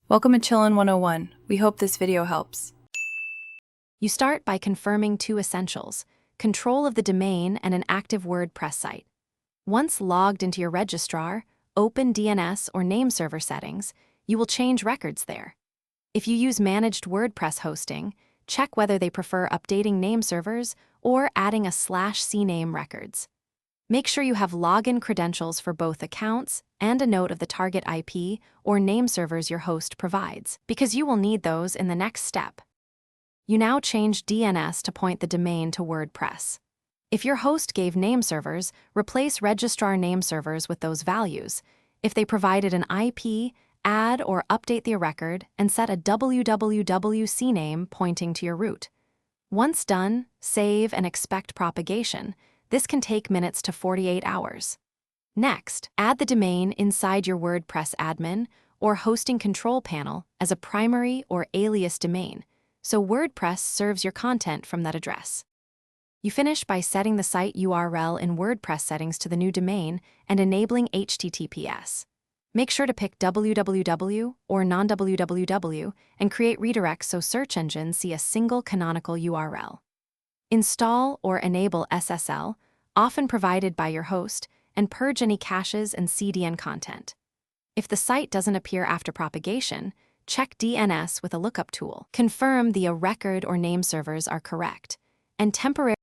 Welcome to Chillin' 101. We hope this video helps. You start by confirming two essentials: control of the domain and an active WordPress site. Once logged into your registrar, open DNS or name server settings. You will change records there. If you use managed WordPress hosting, check whether they prefer updating name servers or adding a /cname records. Make sure you have login credentials for both accounts and a note of the target IP or name servers your host provides, because you will need those in the next step. You now change DNS to point the domain to WordPress. If your host gave name servers, replace registrar name servers with those values. If they provided an IP, add or update the record and set a www.cname pointing to your root. Once done, save and expect propagation. This can take minutes to 48 hours. Next, add the domain inside your WordPress admin or hosting control panel as a primary or alias domain, so WordPress serves your content from that address. You finish by setting the site URL in WordPress settings to the new domain and enabling HTTPS. Make sure to pick www or non-www and create redirects so search engines see a single canonical URL. Install or enable SSL, often provided by your host, and purge any caches and CDN content. If the site doesn't appear after propagation, check DNS with a lookup tool. Confirm the record or name servers are correct, and temporarily.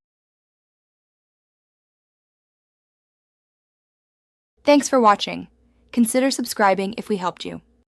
Thanks for watching. Consider subscribing if we helped you.